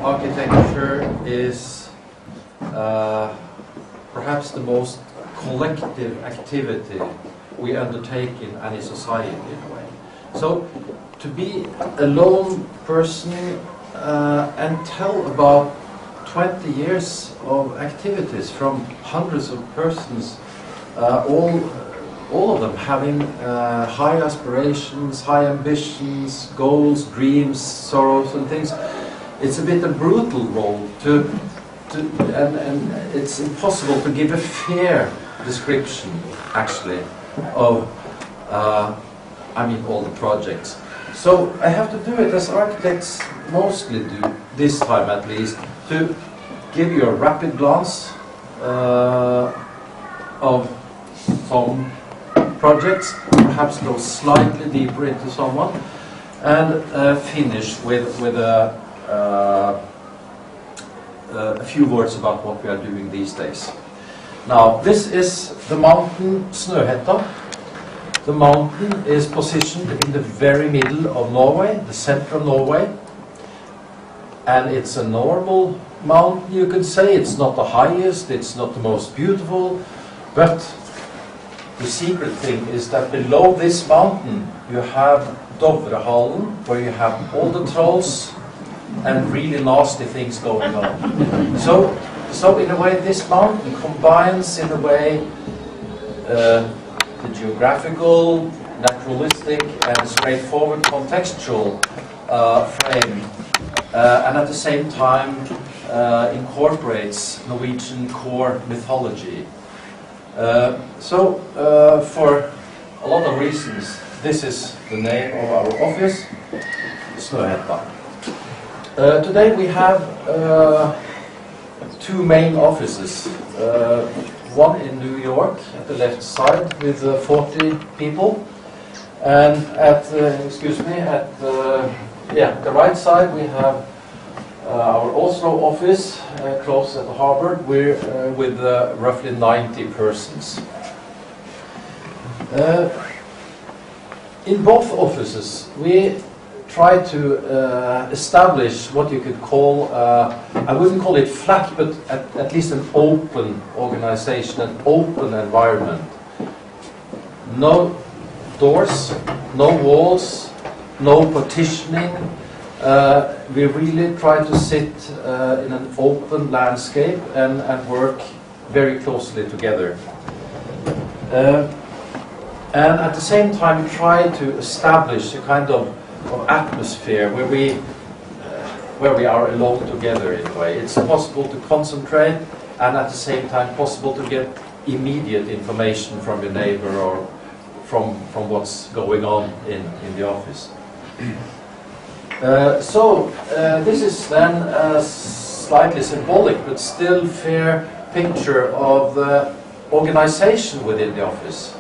architecture is perhaps the most collective activity we undertake in any society in a way. So to be a lone person and tell about 20 years of activities from hundreds of persons, all of them having high aspirations, high ambitions, goals, dreams, sorrows and things. It's a bit a brutal role and it's impossible to give a fair description actually of all the projects. So I have to do it as architects mostly do, this time at least, to give you a rapid glance of some projects, perhaps go slightly deeper into someone, and finish with a few words about what we are doing these days. Now, this is the mountain Snøhetta. The mountain is positioned in the very middle of Norway, the center of Norway, and it's a normal mountain, you could say. It's not the highest, it's not the most beautiful, but the secret thing is that below this mountain you have Dovrehallen, where you have all the trolls and really nasty things going on. So in a way this mountain combines in a way the geographical, naturalistic and straightforward contextual frame, and at the same time incorporates Norwegian core mythology. For a lot of reasons, this is the name of our office, Snøhetta. Today we have two main offices. One in New York at the left side with 40 people, and at the the right side we have our Oslo office close at the harbor, with roughly 90 persons. In both offices we try to establish what you could call, I wouldn't call it flat, but at least an open organization, an open environment. No doors, no walls, no partitioning. We really try to sit in an open landscape and work very closely together. And at the same time try to establish a kind of atmosphere where we are alone together in a way. It's possible to concentrate and at the same time possible to get immediate information from your neighbor or from what's going on in the office. This is then a slightly symbolic but still fair picture of the organization within the office.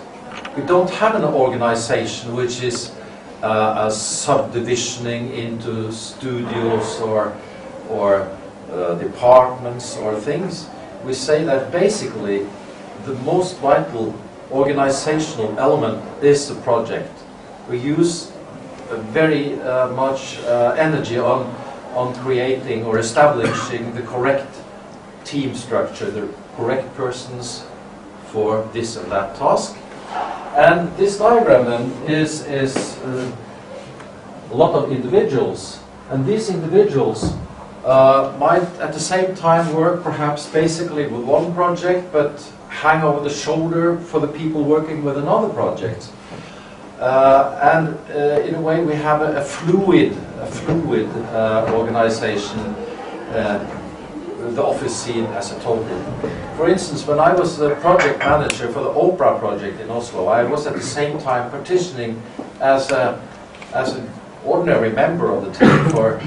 We don't have an organization which is a subdivisioning into studios or departments or things. We say that basically the most vital organizational element is the project. We use very much energy on creating or establishing the correct team structure, the correct persons for this and that task. And this diagram then is a lot of individuals, and these individuals might at the same time work perhaps basically with one project, but hang over the shoulder for the people working with another project. In a way we have a fluid organization, the office scene as a total. For instance, when I was the project manager for the opera project in Oslo, I was at the same time partitioning as an ordinary member of the team for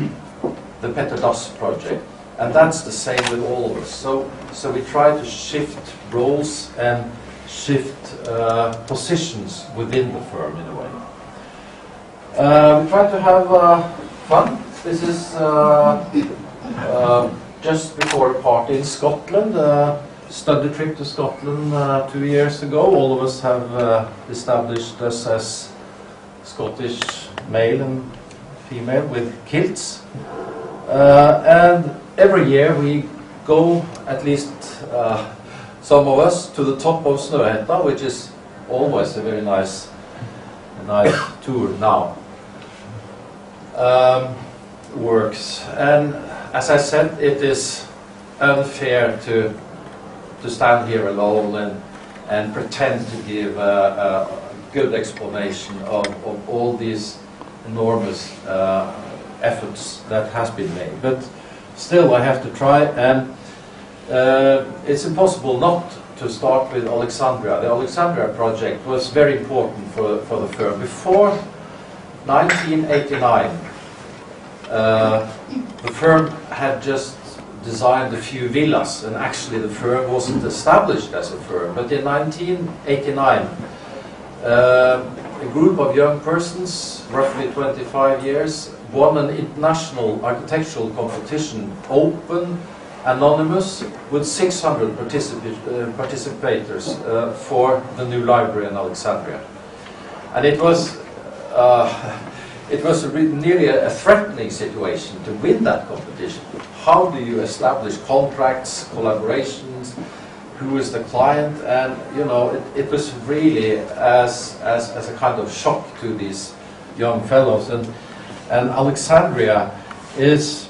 the Petter Dass project, and that's the same with all of us. So we try to shift roles and shift positions within the firm in a way. We try to have fun. This is just before a party in Scotland, study trip to Scotland 2 years ago. All of us have established us as Scottish male and female with kilts. And every year we go, at least some of us, to the top of Snøhetta, which is always a very nice tour now. Works, and as I said, it is unfair to stand here alone and pretend to give a good explanation of all these enormous efforts that has been made. But still, I have to try, and it's impossible not to start with Alexandria. The Alexandria project was very important for the firm. Before 1989, the firm had just designed a few villas, and actually the firm wasn't established as a firm. But in 1989, a group of young persons, roughly 25 years, won an international architectural competition, open, anonymous, with 600 participators for the new library in Alexandria. And it was nearly a threatening situation to win that competition. How do you establish contracts, collaborations? Who is the client? And you know, it was really as a kind of shock to these young fellows. And Alexandria is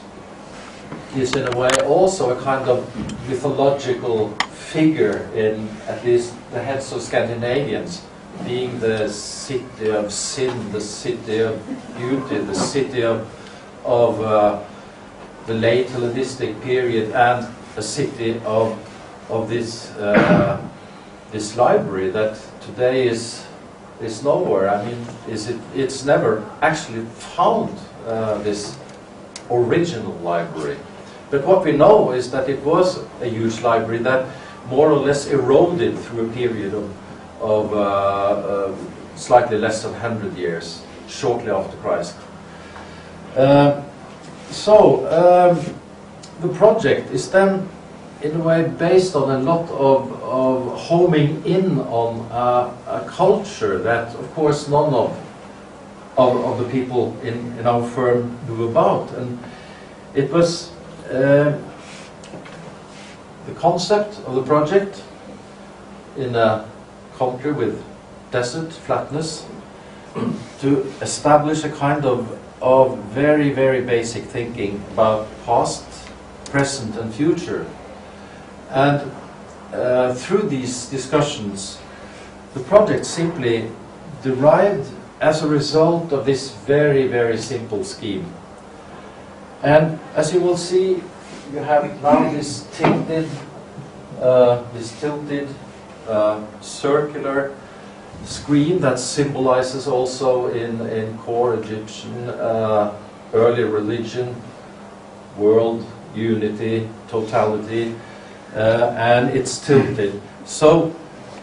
in a way also a kind of mythological figure in at least the heads of Scandinavians, being the city of sin, the city of beauty, the city of the late Hellenistic period, and a city of this this library that today is nowhere. I mean, it's never actually found this original library. But what we know is that it was a huge library that more or less eroded through a period of slightly less than 100 years, shortly after Christ. The project is then, in a way, based on a lot of homing in on a culture that, of course, none of the people in our firm knew about. And it was the concept of the project in a country with desert, flatness, to establish a kind of very, very basic thinking about past, present and future. And through these discussions, the project simply derived as a result of this very, very simple scheme. And as you will see, you have now this tilted circular screen that symbolizes also in core Egyptian early religion, world, unity, totality, and it's tilted. So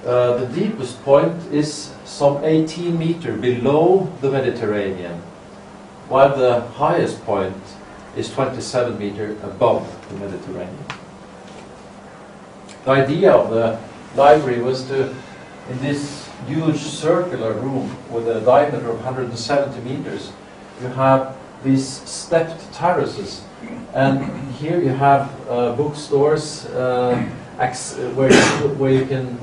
the deepest point is some 18 meters below the Mediterranean, while the highest point is 27 meters above the Mediterranean. The idea of the library was to, in this huge circular room with a diameter of 170 meters, you have these stepped terraces, and here you have bookstores where you can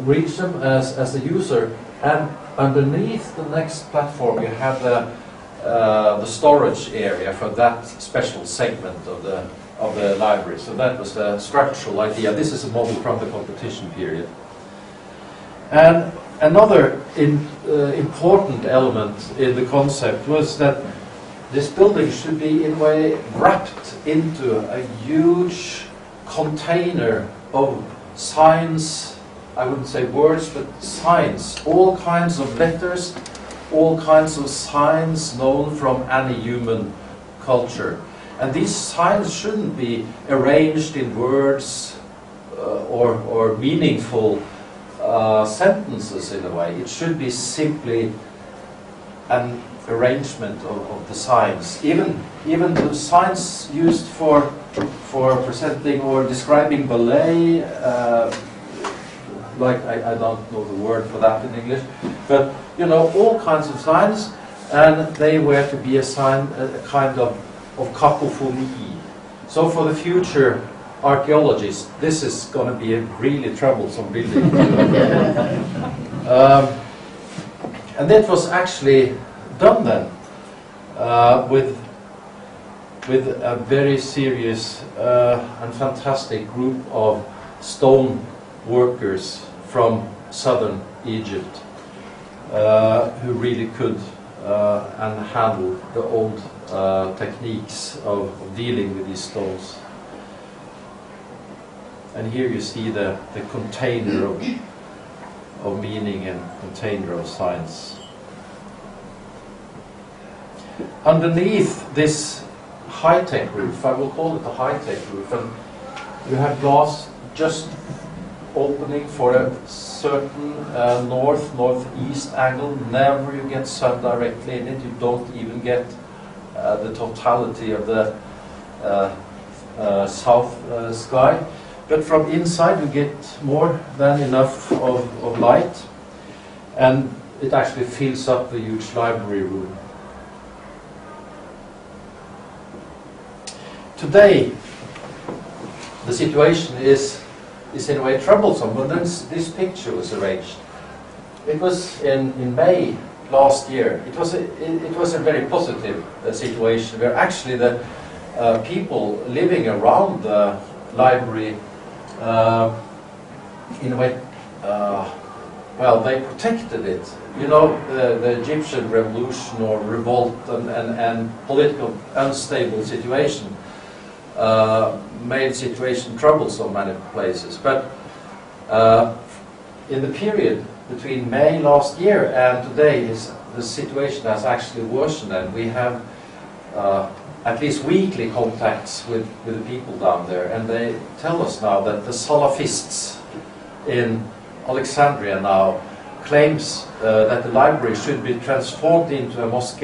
reach them as a user, and underneath the next platform you have the storage area for that special segment of the library. So that was the structural idea. This is a model from the competition period. And another important element in the concept was that this building should be in a way wrapped into a huge container of signs. I wouldn't say words, but signs, all kinds of letters, all kinds of signs known from any human culture. And these signs shouldn't be arranged in words or meaningful sentences in a way. It should be simply an arrangement of the signs. Even the signs used for presenting or describing ballet, like I don't know the word for that in English, but you know, all kinds of signs, and they were to be a sign, a kind of of cacophony. So for the future archaeologists, this is going to be a really troublesome building. And that was actually done then with a very serious and fantastic group of stone workers from southern Egypt who really could and handle the old techniques of dealing with these stones. And here you see the container of meaning and container of science. Underneath this high-tech roof, I will call it a high-tech roof, and you have glass just opening for a certain northeast angle. Never you get sun directly in it. You don't even get the totality of the south sky. But from inside you get more than enough of light, and it actually fills up the huge library room. Today, the situation is in a way troublesome. When this picture was arranged, it was in May last year. It was a very positive situation where actually the people living around the library, in a way, well, they protected it. You know, the Egyptian revolution or revolt and political unstable situation made the situation troublesome in many places. But in the period between May last year and today, the situation has actually worsened, and we have at least weekly contacts with the people down there, and they tell us now that the Salafists in Alexandria now claims that the library should be transformed into a mosque.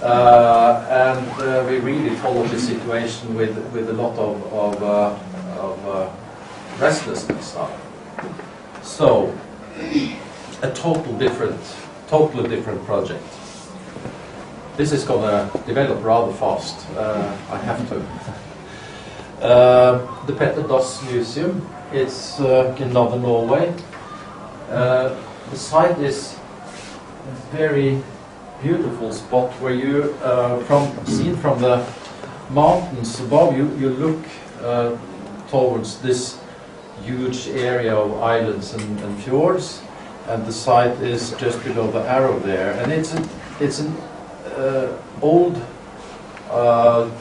And we really follow the situation with a lot of restlessness now. So, a totally different project. This is going to develop rather fast. I have to. The Petter Dass Museum. It's in northern Norway. The site is a very beautiful spot where you, seen from the mountains above, you look towards this huge area of islands and fjords, and the site is just below the arrow there. And it's an old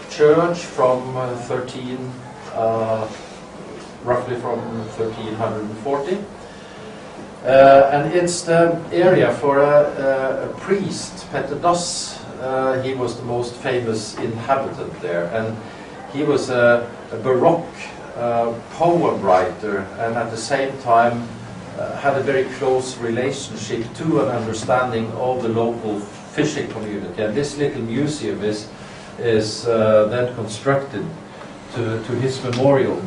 church from roughly from 1340. And it's the area for a priest, Petter Dass. He was the most famous inhabitant there, and he was a Baroque poem writer, and at the same time had a very close relationship to and understanding of the local fishing community. And this little museum is then constructed to his memorial.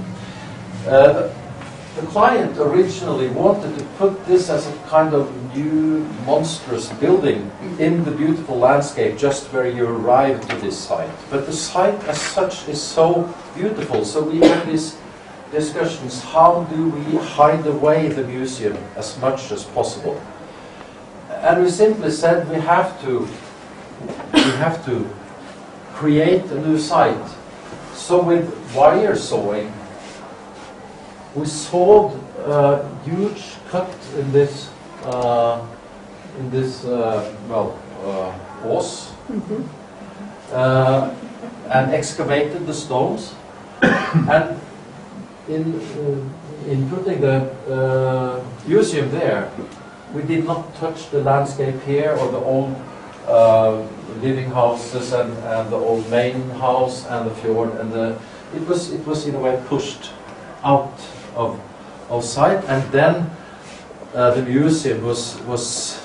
The client originally wanted to put this as a kind of new monstrous building in the beautiful landscape just where you arrive to this site. But the site as such is so beautiful, so we had these discussions, how do we hide away the museum as much as possible? And we simply said we have to create a new site. So with wire sawing, we sawed a huge cut in this hose, and excavated the stones. And in putting the museum there, we did not touch the landscape here or the old living houses and the old main house and the fjord, and it was in a way pushed out of sight, and then the museum was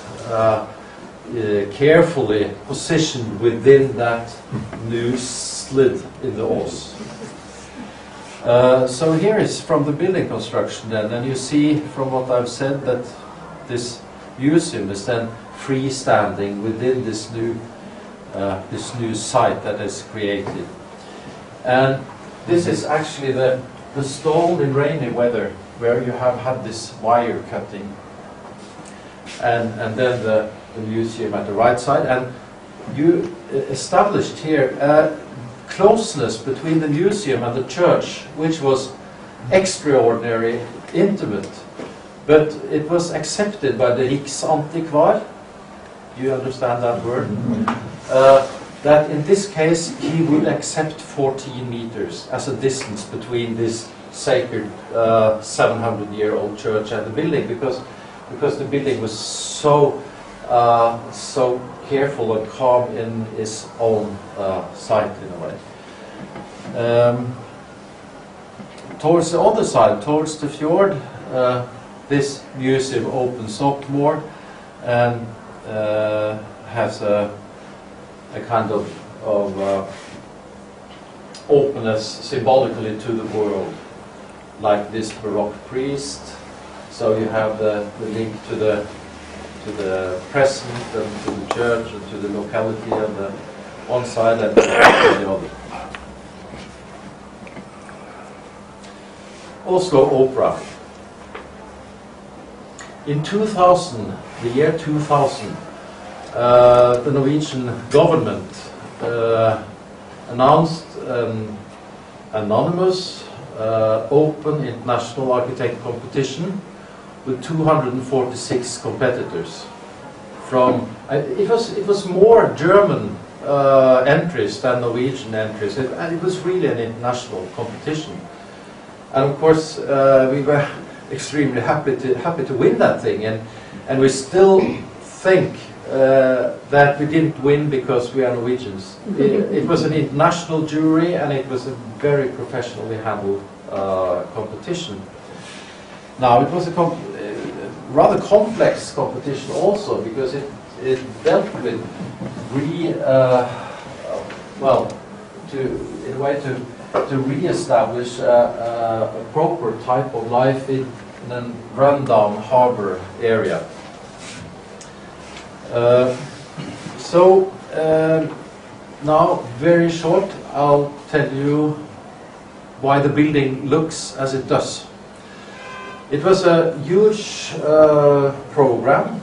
carefully positioned within that new slit in the Ås. So here is from the building construction then, and you see from what I've said that this museum is then freestanding within this new this new site that is created. And this is actually the stone in rainy weather where you have had this wire cutting. And then the museum at the right side. And you established here closeness between the museum and the church, which was extraordinary, intimate, but it was accepted by the Riksantikvar. You understand that word? That in this case he would accept 14 meters as a distance between this sacred 700-year-old church and the building, because the building was so careful and calm in its own site in a way. Towards the other side, towards the fjord, this museum opens up more and has a kind of openness symbolically to the world, like this Baroque priest. So you have the link to the present and to the church and to the locality on the one side and on the other. Oslo Opera. In 2000, the year 2000, the Norwegian government announced an anonymous open international architect competition with 246 competitors. From it was more German entries than Norwegian entries, and it was really an international competition. And of course, we were extremely happy to win that thing, and we still think that we didn't win because we are Norwegians. It was an international jury, and it was a very professionally handled competition. Now, it was a rather complex competition also, because it dealt with in a way to re-establish a proper type of life in a rundown harbor area. Now, very short, I'll tell you why the building looks as it does. It was a huge program,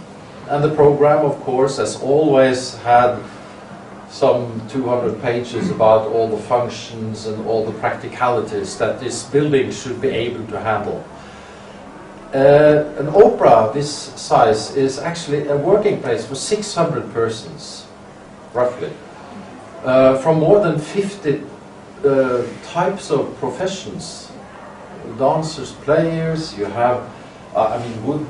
and the program, of course, as always, had some 200 pages about all the functions and all the practicalities that this building should be able to handle. An opera this size is actually a working place for 600 persons, roughly, from more than 50 types of professions. Dancers, players, you have, wood,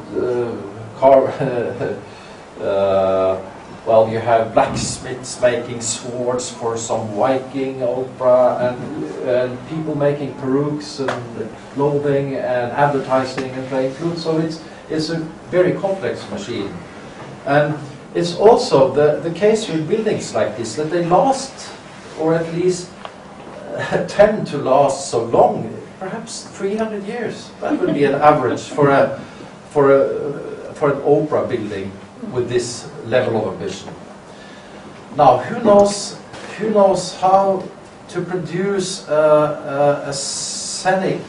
well, you have blacksmiths making swords for some Viking opera, and people making perukes and clothing and advertising and playing flute. So it's a very complex machine. And it's also the case with buildings like this, that they last, or at least tend to last so long, perhaps 300 years. That would be an average for an opera building with this level of ambition. Now, who knows how to produce a scenic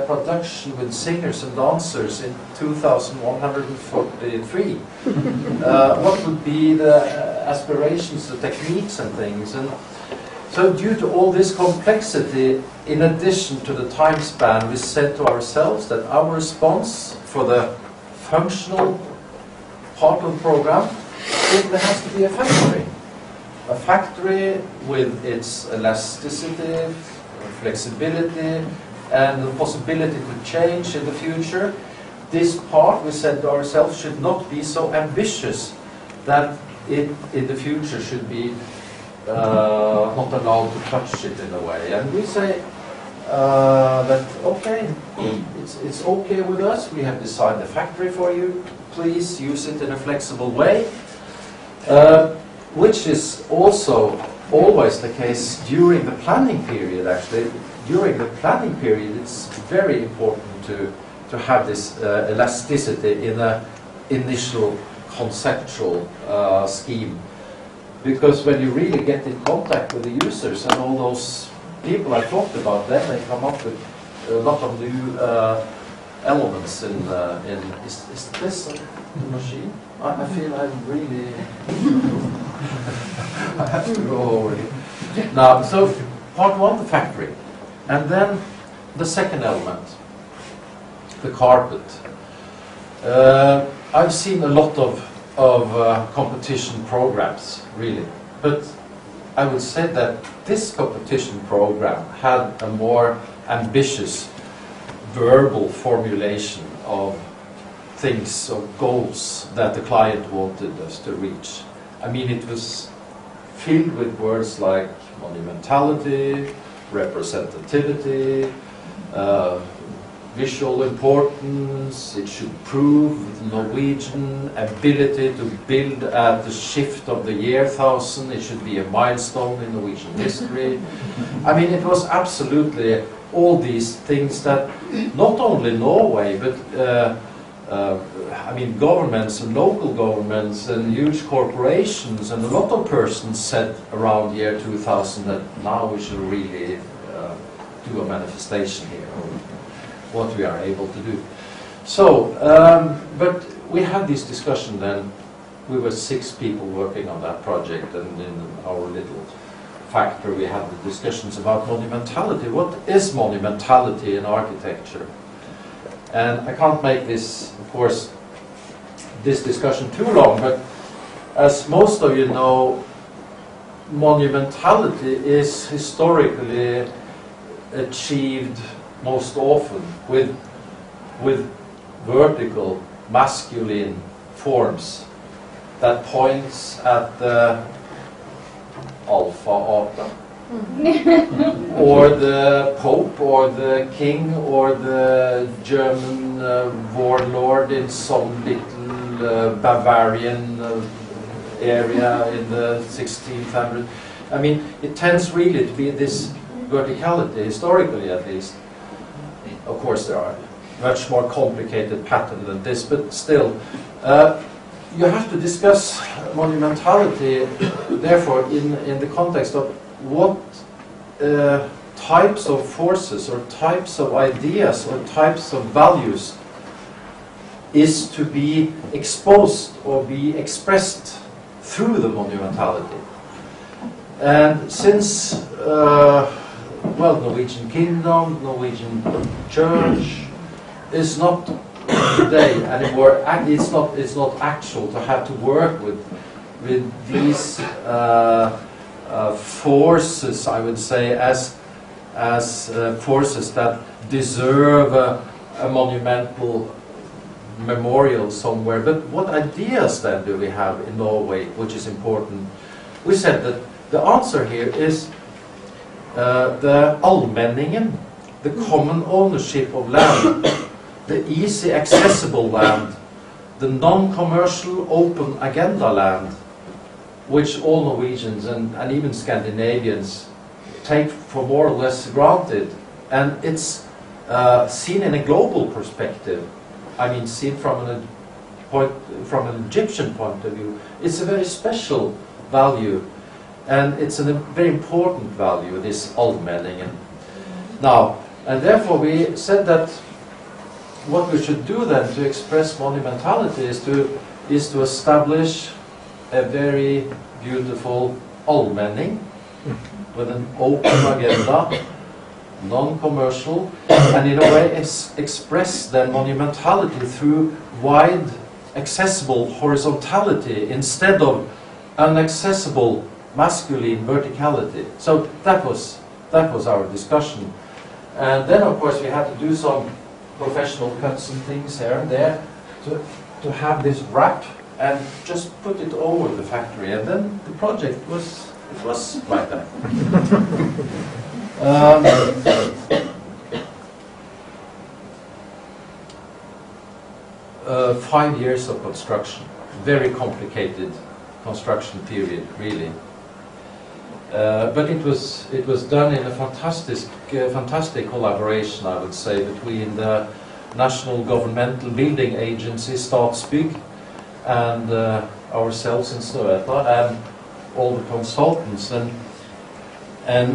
production with singers and dancers in 2143? What would be the aspirations, the techniques and things? And so due to all this complexity, in addition to the time span, we said to ourselves that our response for the functional part of the program simply has to be a factory. A factory with its elasticity, flexibility, and the possibility to change in the future. This part, we said to ourselves, should not be so ambitious that it in the future should be not allowed to touch it in a way. And we say that, okay, it's okay with us, we have designed the factory for you, please use it in a flexible way, which is also always the case during the planning period. Actually, during the planning period, it's very important to have this elasticity in an initial conceptual scheme. Because when you really get in contact with the users and all those people I talked about, then they come up with a lot of new elements in is this the machine? I feel I'm really I have to go over here. Now, so part one, the factory. And then the second element, the carpet. I've seen a lot of competition programs, really. But I would say that this competition program had a more ambitious verbal formulation of things, of goals that the client wanted us to reach. I mean, it was filled with words like monumentality, representativity, visual importance. It should prove Norwegian ability to build at the shift of the year 1000. It should be a milestone in Norwegian history. I mean, it was absolutely all these things that not only Norway, but I mean, governments and local governments and huge corporations and a lot of persons said around year 2000 that now we should really do a manifestation here, or what we are able to do. So, but we had this discussion then. We were 6 people working on that project, and in our little factory we had the discussions about monumentality. What is monumentality in architecture? And I can't make this, of course, this discussion too long, but as most of you know, monumentality is historically achieved most often with vertical masculine forms that points at the alpha Ata, or the Pope, or the King, or the German warlord in some little Bavarian area in the 1600s. I mean, it tends really to be this verticality, historically at least. Of course, there are much more complicated patterns than this, but still, you have to discuss monumentality, therefore, in the context of what types of forces or types of ideas or types of values is to be exposed or be expressed through the monumentality. And since, well, Norwegian kingdom, Norwegian church is not today anymore, it's not actual to have to work with these forces, I would say, as forces that deserve a monumental memorial somewhere. But what ideas then do we have in Norway, which is important? We said that the answer here is the allmenningen, the common ownership of land, the easy accessible land, the non-commercial open agenda land, which all Norwegians and even Scandinavians take for more or less granted. And it's seen in a global perspective. I mean, seen from an Egyptian point of view, it's a very special value, and it's a very important value, this allmenningen. Now, and therefore we said that what we should do then to express monumentality is to establish a very beautiful allmenning with an open agenda, non-commercial, and in a way express the monumentality through wide, accessible horizontality instead of inaccessible masculine verticality. So that was our discussion. And then, of course, we had to do some professional cuts and things here and there to have this wrap and just put it over the factory. And then the project was like that. 5 years of construction, very complicated construction period, really. But it was done in a fantastic collaboration, I would say, between the National Governmental Building Agency, Statsbygg, and ourselves in Snøhetta, and all the consultants, and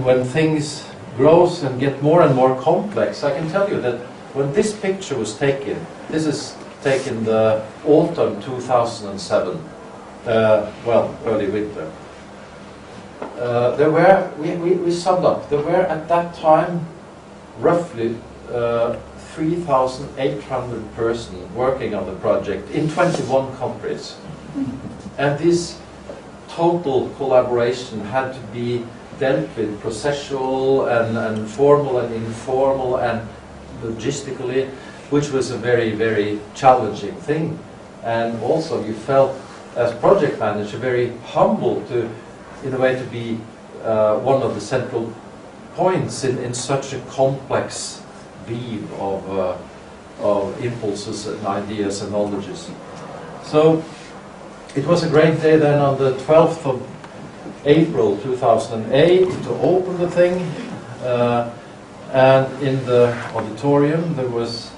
when things grows and get more and more complex, I can tell you that when this picture was taken, this is taken the autumn 2007, well, early winter. There were, we summed up, there were at that time roughly 3,800 persons working on the project in 21 countries. And this total collaboration had to be dealt with processual and formal and informal and logistically, which was a very, very challenging thing. And also you felt, as project manager, very humble to, in a way, to be one of the central points in such a complex weave of impulses and ideas and knowledges. So it was a great day then on the 12th of April 2008 to open the thing, and in the auditorium there was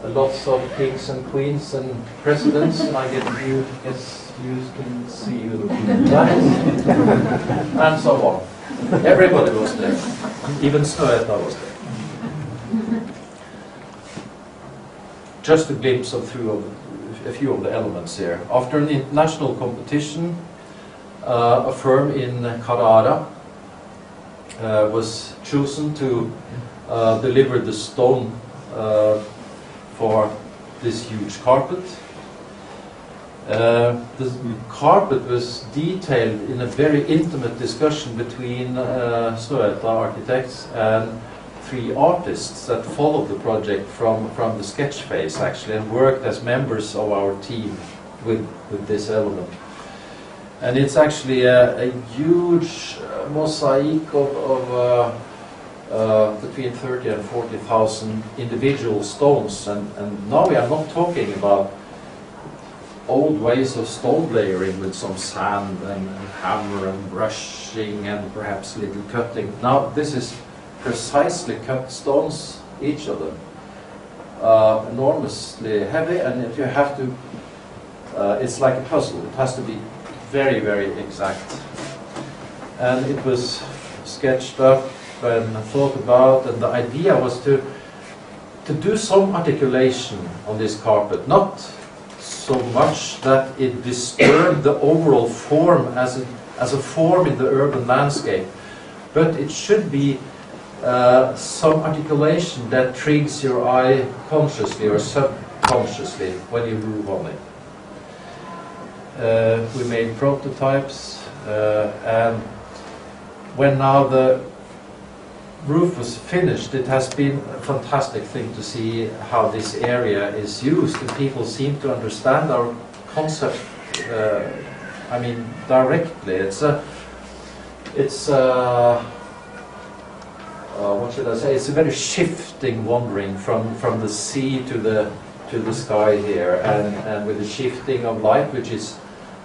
lots of kings and queens and presidents, and I guess you can see who and so on. Everybody was there, even Snøhetta was there. Just a glimpse of a few of the elements here. After an international competition, a firm in Carrara was chosen to deliver the stone for this huge carpet. The carpet was detailed in a very intimate discussion between Snøhetta architects and 3 artists that followed the project from the sketch phase actually, and worked as members of our team with this element. And it's actually a huge mosaic of between 30 and 40,000 individual stones, and now we are not talking about old ways of stone layering with some sand and hammer and brushing and perhaps little cutting. Now this is precisely cut stones, each of them, enormously heavy, and if you have to, it's like a puzzle. It has to be very, very exact. And it was sketched up and thought about, and the idea was to do some articulation on this carpet, not so much that it disturbed the overall form as a form in the urban landscape, but it should be some articulation that triggers your eye consciously or subconsciously when you move on it. We made prototypes, and when now the roof was finished, it has been a fantastic thing to see how this area is used, and people seem to understand our concept, I mean, directly. What should I say? It's a very shifting wandering from the sea to the sky here, and with the shifting of light, which is,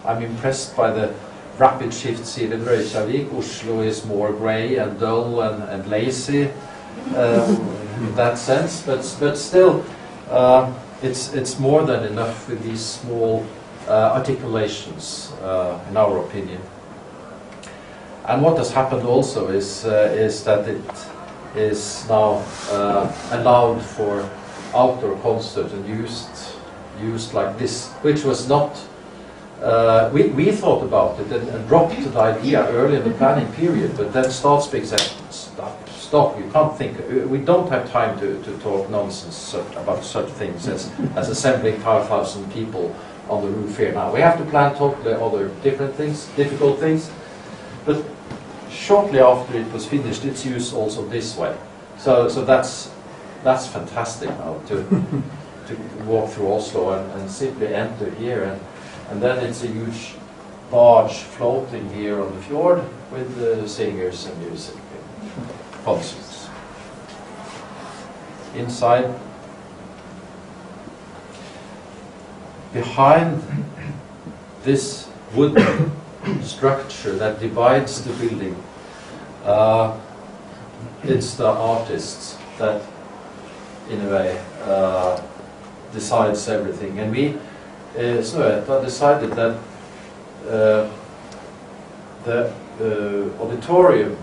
I'm impressed by the rapid shifts here in Reykjavik. Oslo is more grey and dull and lazy in that sense, but still it's more than enough with these small articulations, in our opinion. And what has happened also is that it is now allowed for outdoor concert and used like this, which was not. We thought about it and dropped the idea early in the planning period, but then Statsbygg said, stop, you can't think, we don't have time to talk nonsense about such things as assembling 5,000 people on the roof here now. We have to plan totally other different things, difficult things, but shortly after it was finished, it's used also this way. So that's fantastic now to walk through Oslo and simply enter here, and then it's a huge barge floating here on the fjord with the singers and music and concerts. Inside, behind this wooden structure that divides the building, it's the artists that, in a way, decides everything. And we, Snøhetta, decided that the auditorium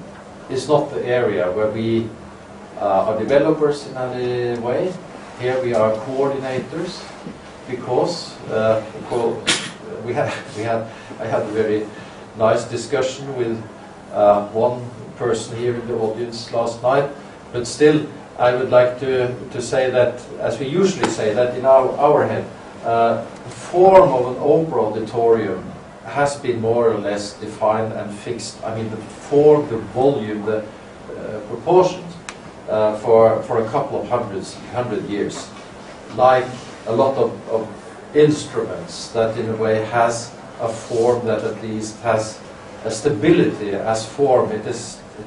is not the area where we are developers in any way. Here we are coordinators, because I had a very nice discussion with one person here in the audience last night. But still, I would like to say that, as we usually say, that in our head, the form of an opera auditorium has been more or less defined and fixed. I mean, the form, the volume, the proportions for a couple of hundred years, like a lot of instruments that in a way has a form that at least has a stability as form. It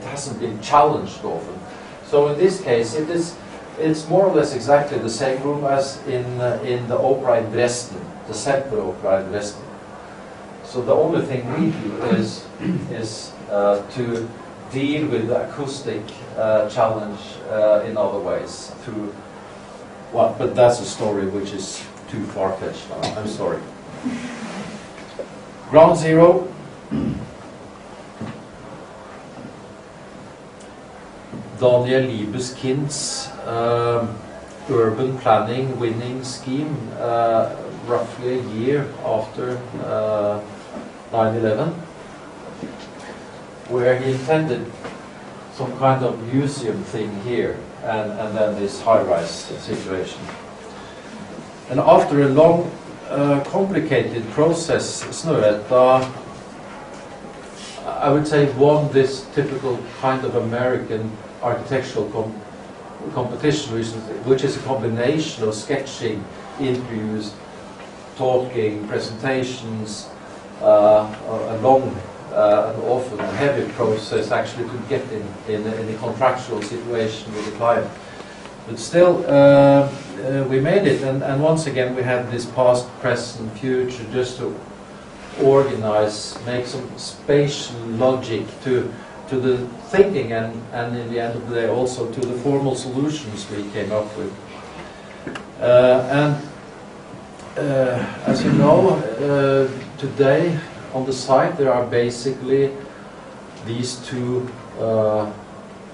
hasn't been challenged often. So in this case, it's more or less exactly the same room as in the opera in Dresden, the Semper Opera in Dresden. So the only thing we do is to deal with the acoustic challenge in other ways through. Well, but that's a story which is too far-fetched now. I'm sorry. Ground Zero. Daniel Liebeskind's urban planning winning scheme, roughly a year after 9/11, where he intended some kind of museum thing here, and then this high-rise situation. And after a long, complicated process, Snøhetta, I would say, won this typical kind of American architectural competition, which is a combination of sketching, interviews, talking, presentations, a long and often a heavy process actually to get in a contractual situation with the client. But still, we made it, and once again we had this past, present, future, just to organize, make some spatial logic to the thinking, and in the end of the day also to the formal solutions we came up with. As you know, today on the site there are basically these two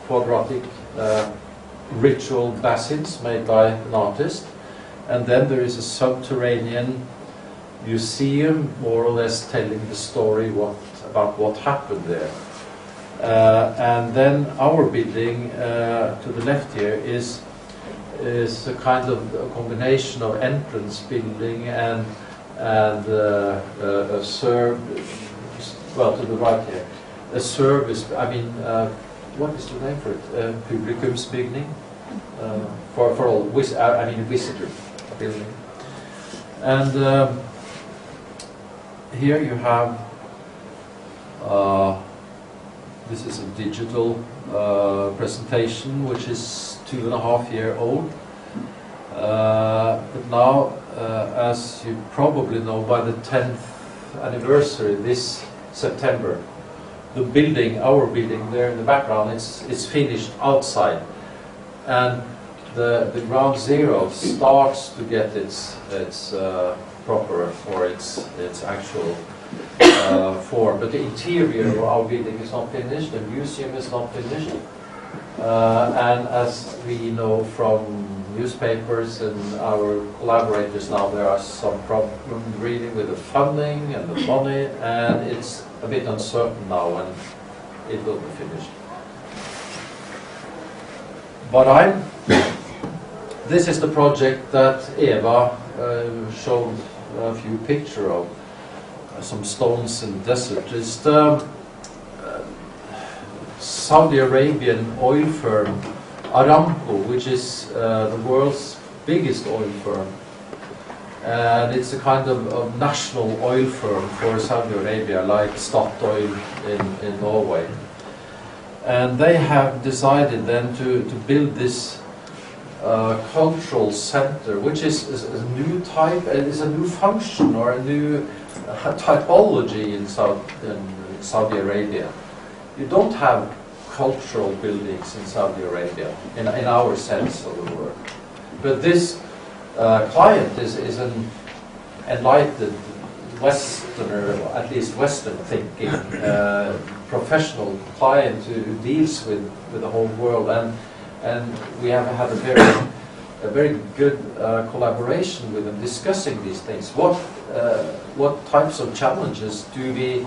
quadratic ritual basins made by an artist, and then there is a subterranean museum, more or less telling the story about what happened there. And then our building to the left here is a kind of a combination of entrance building and a well, to the right here, a service. I mean, what is the name for it? Publikumsbygning, for all. I mean, visitor building. And here you have. This is a digital presentation, which is 2.5 years old. But now, as you probably know, by the 10th anniversary this September, the building, our building there in the background, it's finished outside, and the ground zero starts to get its proper or its actual form, but the interior of our building is not finished, the museum is not finished, and as we know from newspapers and our collaborators now, there are some problems really with the funding and the money, and it's a bit uncertain now when it will be finished. But this is the project that Eva showed a few pictures of. Some stones in the desert. It's the Saudi Arabian oil firm Aramco, which is the world's biggest oil firm, and it's a kind of national oil firm for Saudi Arabia, like Statoil in Norway. And they have decided then to build this cultural center, which is a new type, is a new function or a new typology in Saudi Arabia. You don't have cultural buildings in Saudi Arabia in our sense of the word. But this client is an enlightened Westerner, or at least Western thinking, professional client who deals with the whole world, and we have had a very good collaboration with them, discussing these things. What types of challenges do we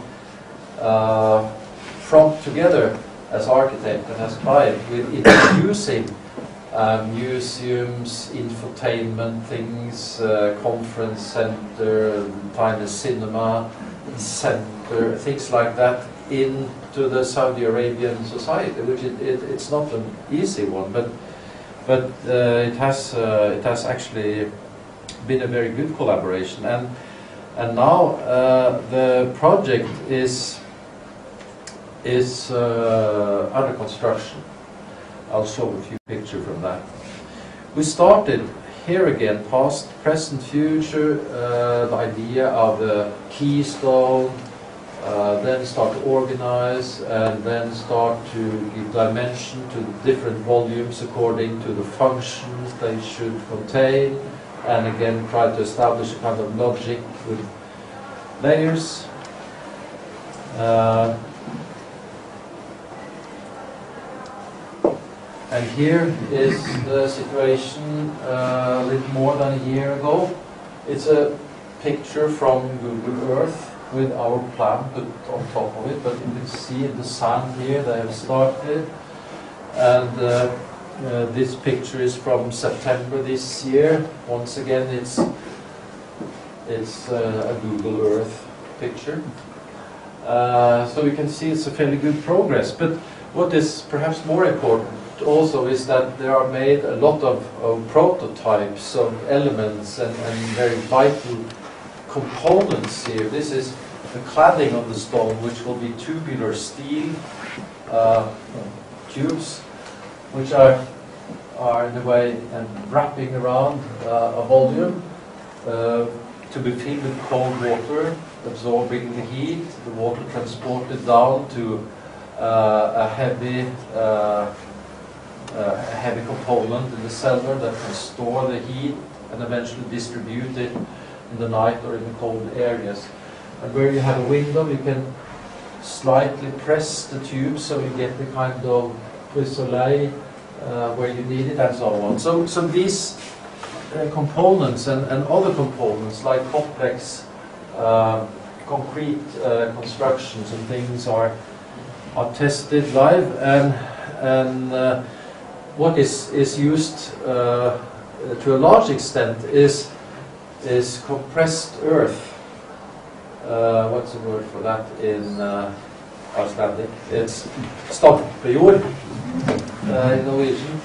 front together as architect and as client with introducing museums, infotainment things, conference center, tiny cinema center, things like that into the Saudi Arabian society, which it's not an easy one, but it has actually been a very good collaboration, and now the project is under construction. I'll show a few pictures from that. We started here again, past, present, future, the idea of the keystone, then start to organize, and then start to give dimension to the different volumes according to the functions they should contain, and again try to establish a kind of logic with layers. And here is the situation a little more than a year ago. It's a picture from Google Earth with our plan put on top of it, but you can see in the sand here they have started. And this picture is from September this year. Once again, it's a Google Earth picture. So we can see it's a fairly good progress. But what is perhaps more important also is that there are made a lot of prototypes of elements and very vital components here. This is the cladding on the stone, which will be tubular steel tubes, which are in a way wrapping around a volume to be filled with cold water, absorbing the heat, the water transported down to a heavy component in the cellar that can store the heat and eventually distribute it in the night or in the cold areas. And where you have a window, you can slightly press the tube so you get the kind of soleil where you need it, and so on. So these components and other components like complex concrete constructions and things are tested live, and what is used to a large extent is compressed earth. What's the word for that in Icelandic? It's stampejord in Norwegian.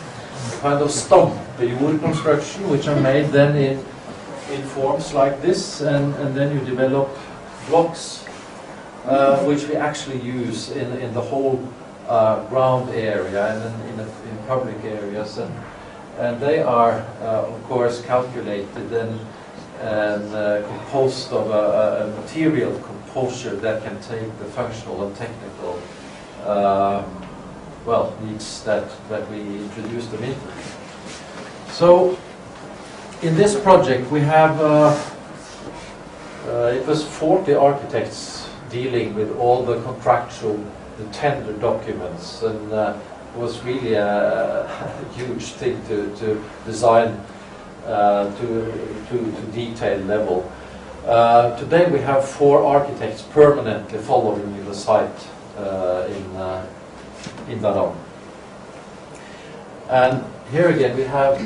Kind of stampejord construction, which are made then in forms like this, and then you develop blocks which we actually use in the whole ground area and in public areas, and they are of course calculated and composed of a material composure that can take the functional and technical needs that we introduced them into. So in this project we have it was 40 architects dealing with all the contractual, the tender documents, and it was really a huge thing to design to detail level. Today we have 4 architects permanently following the site in Darald. And here again we have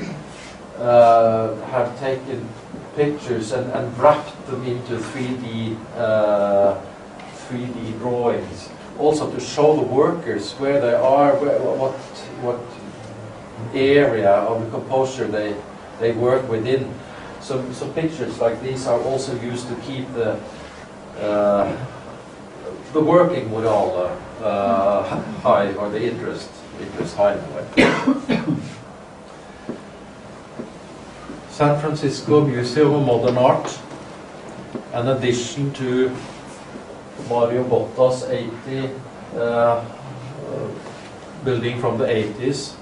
taken pictures and wrapped them into 3D drawings, also to show the workers where they are, what area of the composure they work within. So pictures like these are also used to keep the working morale high, or the interest high anyway. San Francisco Museum of Modern Art, an addition to Mario Botta's 80 building from the 80s.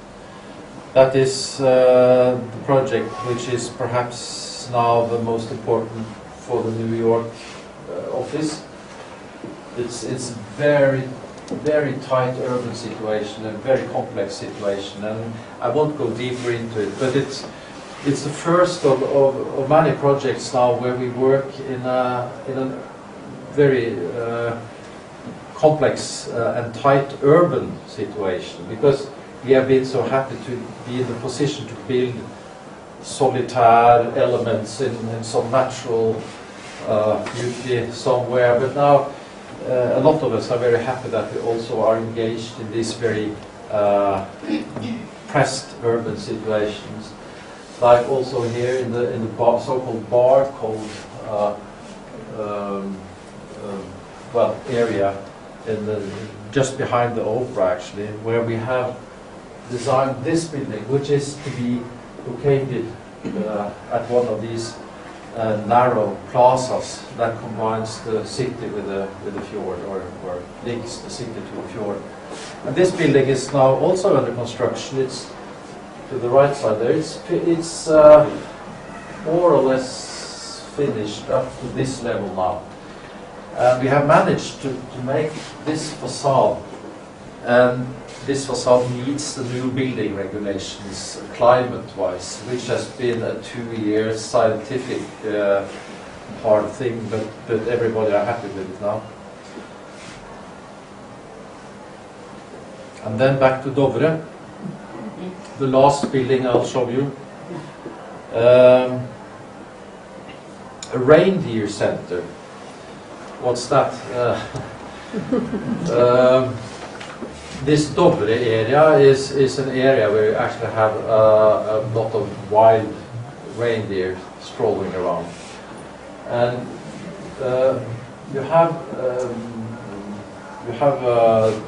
That is the project which is perhaps now the most important for the New York office. It's very tight urban situation, a very complex situation, and I won't go deeper into it, but it's the first of many projects now where we work in a very complex and tight urban situation, because we have been so happy to be in the position to build solitaire elements in some natural beauty somewhere, but now a lot of us are very happy that we also are engaged in these very pressed urban situations, like also here in the so-called bar called well, area in just behind the opera, actually, where we have designed this building, which is to be located at one of these narrow plazas that combines the city with the fjord, or links the city to the fjord. And this building is now also under construction. It's to the right side there. It's more or less finished up to this level now. And we have managed to make this facade, and this facade meets the new building regulations climate-wise, which has been a 2-year scientific hard thing, but everybody are happy with it now. And then back to Dovre, the last building I'll show you. A reindeer center. What's that? This Dovre area is an area where you actually have a lot of wild reindeer strolling around, and you have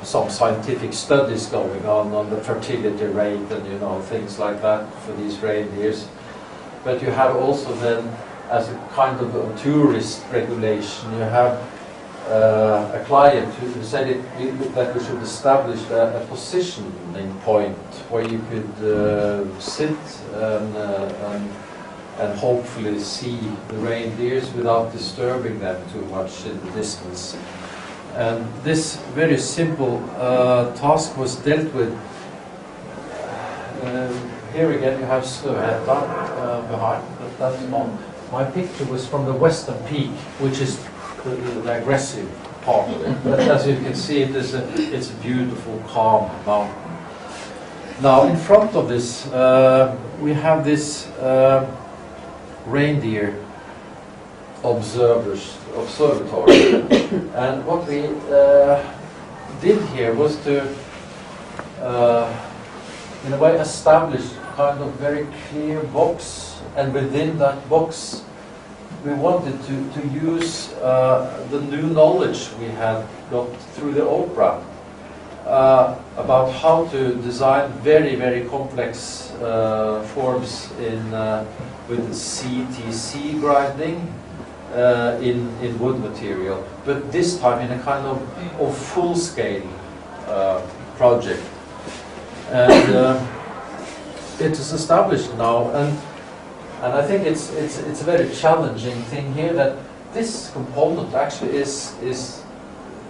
some scientific studies going on the fertility rate and things like that for these reindeers. But you have also then, as a kind of a tourist regulation, you have a client who said that we should establish a positioning point where you could sit and hopefully see the reindeers without disturbing them too much in the distance. And this very simple task was dealt with. Here again you have Snøhetta behind, but that's not. My picture was from the western peak, which is the aggressive part of it. But as you can see, it's a beautiful, calm mountain. Now, in front of this, we have this reindeer observatory. And what we did here was to, in a way, establish kind of very clear box. And within that box, we wanted to use the new knowledge we had got through the opera about how to design very, very complex forms with CTC grinding in wood material, but this time in a kind of full-scale project. And it is established now, and I think it's a very challenging thing here, that this component actually is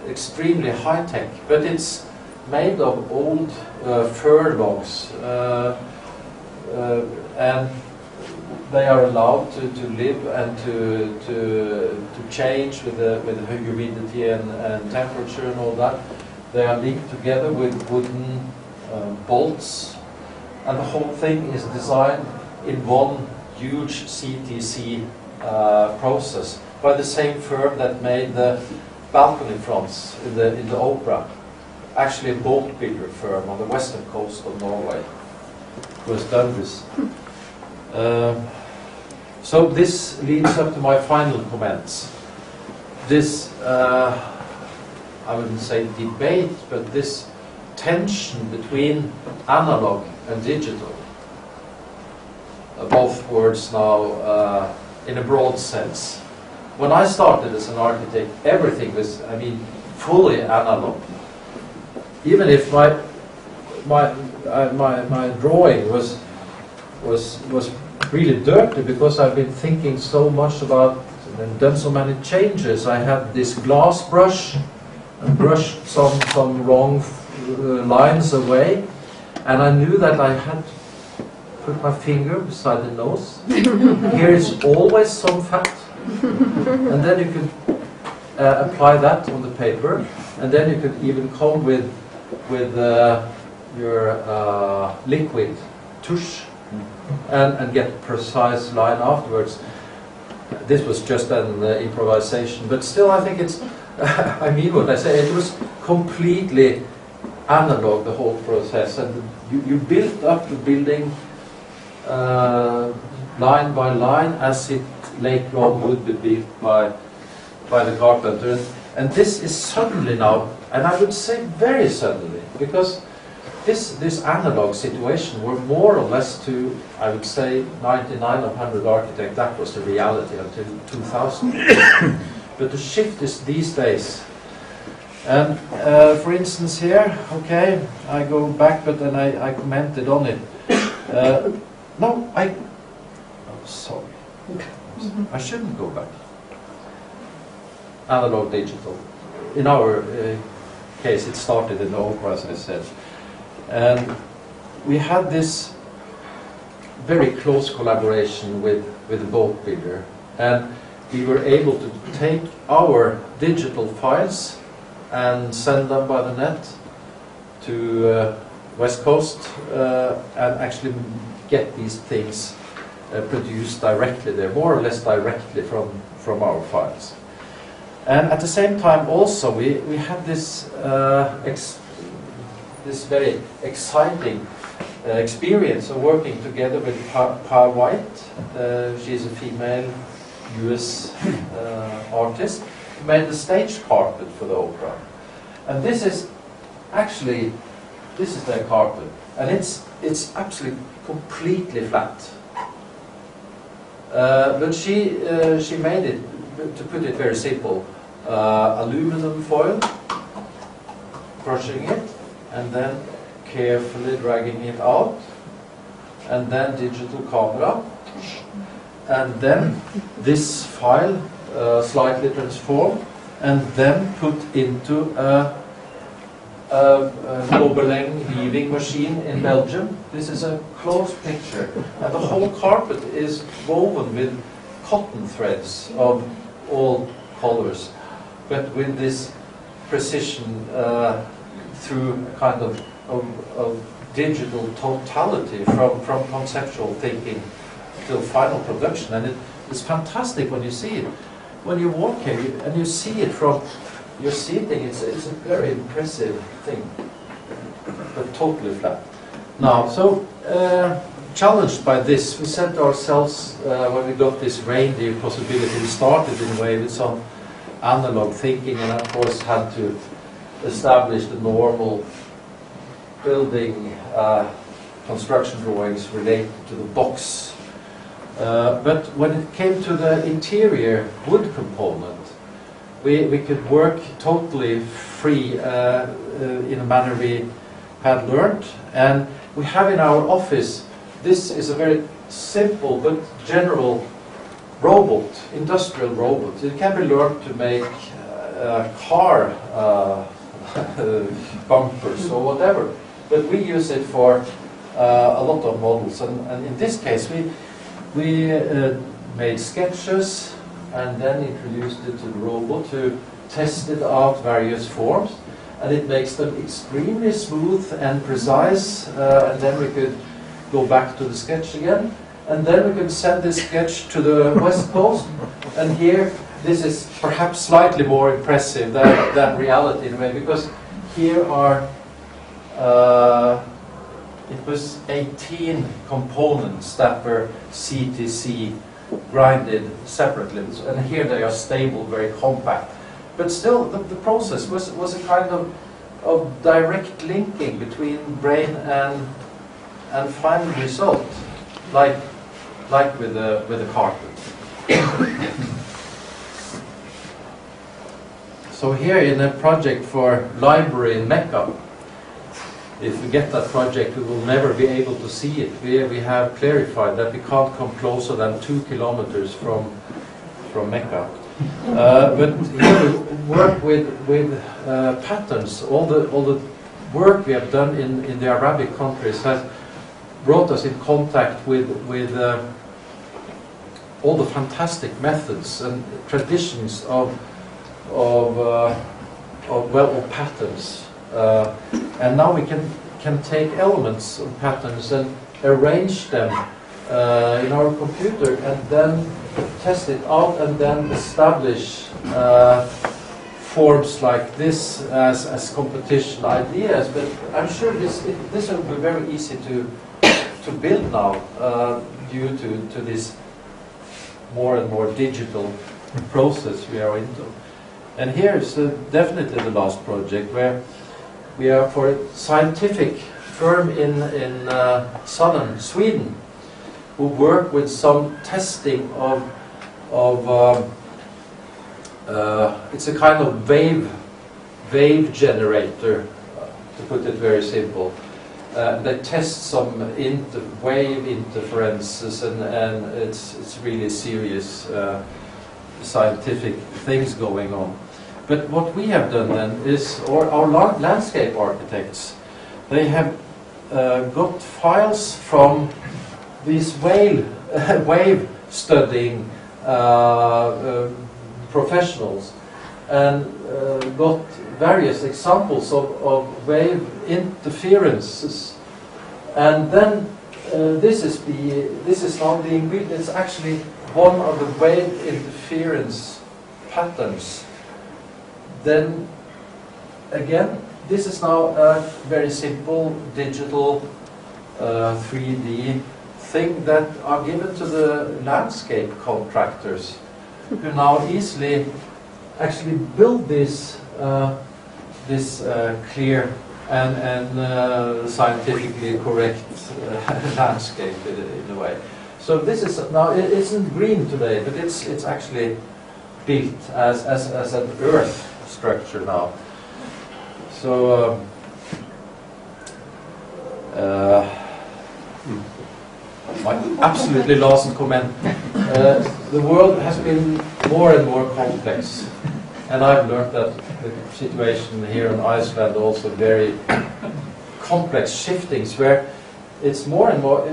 extremely high-tech, but it's made of old fir logs, and they are allowed to live and to change with the humidity and temperature and all that. They are linked together with wooden bolts, and the whole thing is designed in one huge CTC process by the same firm that made the balcony fronts in the opera. Actually, a boat builder firm on the western coast of Norway who has done this. So this leads up to my final comments. This, I wouldn't say debate, but this tension between analog and digital. Both words now in a broad sense. When I started as an architect, everything was, fully analog. Even if my drawing was really dirty, because I've been thinking so much about and done so many changes. I had this glass brush and brushed some wrong lines away, and I knew that I had to put my finger beside the nose. Here is always some fat, and then you could apply that on the paper, and then you could even come with your liquid tush and get a precise line afterwards. This was just an improvisation, but still I think it's I mean what I say, it was completely analog, the whole process, and you built up the building line by line as it later on would be built by the carpenter. And this is suddenly now, and I would say very suddenly, because this analog situation were more or less to, I would say, 99 of 100 architects, that was the reality until 2000. But the shift is these days. And for instance here, okay, I go back, but then I commented on it. Sorry. I shouldn't go back. Analog digital. In our case, it started in the opera, as I said. And we had this very close collaboration with the boat builder. And we were able to take our digital files and send them by the net to West Coast and actually get these things produced directly there, more or less directly from our files. And at the same time also we had this this very exciting experience of working together with Pa White. She's a female US artist who made the stage carpet for the opera. And this is actually, this is their carpet, and it's actually completely flat. But she made it, to put it very simple, aluminum foil, crushing it, and then carefully dragging it out, and then digital camera, and then this file slightly transformed, and then put into a Gobelin weaving machine in Belgium. This is a close picture, and the whole carpet is woven with cotton threads of all colors, but with this precision through a kind of digital totality from conceptual thinking till final production. And it's fantastic when you see it. When you walk here and you see it from your seating, it's a very impressive thing, but totally flat. Now, so challenged by this, we set ourselves, when we got this reindeer possibility, we started in a way with some analog thinking, and of course had to establish the normal building construction drawings related to the box. But when it came to the interior wood component, we could work totally free in a manner we had learned. And we have in our office, this is a very simple but general robot, industrial robot. It can be learned to make car bumpers or whatever. But we use it for a lot of models. And in this case, we made sketches and then introduced it to the robot to test it out various forms, and it makes them extremely smooth and precise, and then we could go back to the sketch again, and then we could send this sketch to the West Coast, and here this is perhaps slightly more impressive than reality in a way, because here are it was 18 components that were CTC grinded separately, and here they are stable, very compact. But still, the process was a kind of direct linking between brain and final result, like with the carpet. So here in a project for library in Mecca, if we get that project, we will never be able to see it. We have clarified that we can't come closer than 2 kilometers from from Mecca. But here we work with patterns. All the work we have done in the Arabic countries has brought us in contact with all the fantastic methods and traditions of patterns. And now we can take elements of patterns and arrange them in our computer and then test it out and then establish forms like this as competition ideas. But I'm sure this will be very easy to build now due to this more and more digital process we are into. And here is definitely the last project where we are for a scientific firm in southern Sweden who work with some testing of it's a kind of wave generator, to put it very simple. They test some wave interferences and it's really serious scientific things going on. But what we have done then is, our landscape architects, they have got files from these wave studying professionals and got various examples of wave interferences, and then this is now the ingredient. It's actually one of the wave interference patterns. Then again, this is now a very simple digital 3D thing that are given to the landscape contractors, who now easily actually build this clear and scientifically correct landscape in a way. So this is now, it isn't green today, but it's actually built as an earth structure now. So my absolutely last comment. The world has been more and more complex, and I've learned that the situation here in Iceland also very complex shiftings, where it's more and more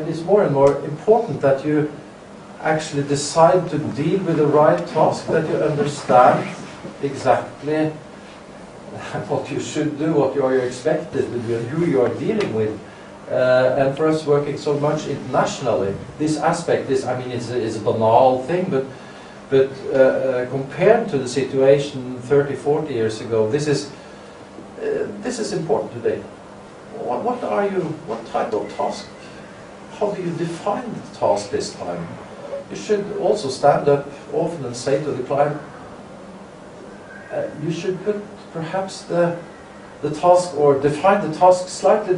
important that you actually decide to deal with the right task, that you understand exactly what you should do, what you are expected to do, and who you are dealing with. And for us working so much internationally, this aspect is, I mean, it's a banal thing, but compared to the situation 30, 40 years ago, this is important today. What type of task? How do you define the task this time? You should also stand up often and say to the client, you should put perhaps the task, or define the task slightly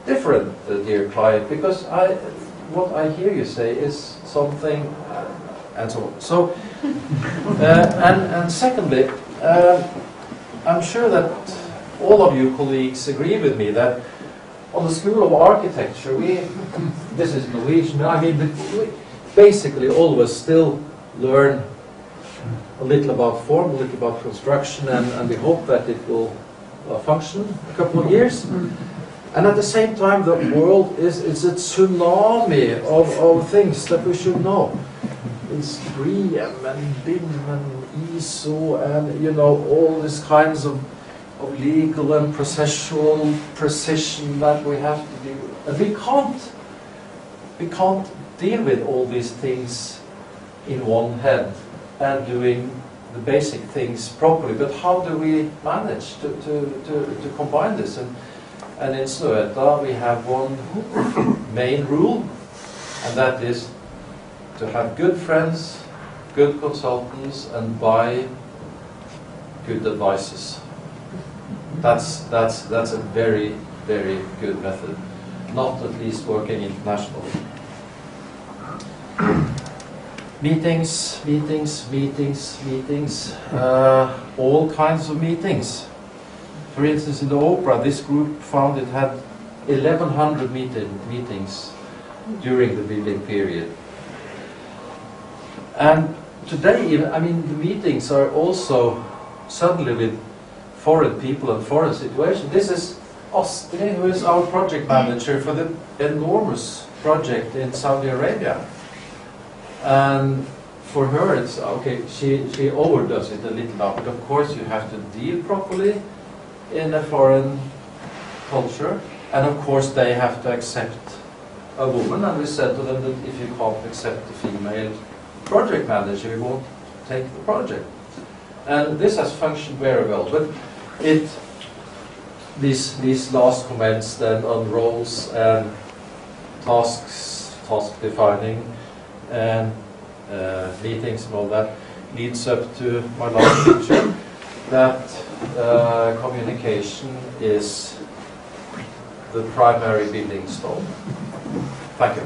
different, dear client, because what I hear you say is something, and so on. So, and secondly, I'm sure that all of you colleagues agree with me that on the School of Architecture, this is Norwegian, I mean, we basically all of us still learn a little about form, a little about construction, and we hope that it will function a couple of years. And at the same time, the world is a tsunami of things that we should know. It's BREEAM and BIM and ISO and, you know, all these kinds of legal and processual precision that we have to do. And we can't deal with all these things in one head and doing the basic things properly. But how do we manage to combine this? And in Snøhetta we have one main rule, and that is to have good friends, good consultants, and buy good advices. That's a very, very good method, not at least working internationally. Meetings, all kinds of meetings. For instance, in the opera, this group found it had 1,100 meetings during the building period. And today, even, I mean, the meetings are also suddenly with foreign people and foreign situations. This is Astrid, who is our project manager for the enormous project in Saudi Arabia. And for her, it's okay, she overdoes it a little now, but of course you have to deal properly in a foreign culture, and of course they have to accept a woman, and we said to them that if you can't accept a female project manager, you won't take the project. And this has functioned very well, but these last comments then on roles and tasks, task defining, and meetings and all that leads up to my last picture, that communication is the primary building stone. Thank you.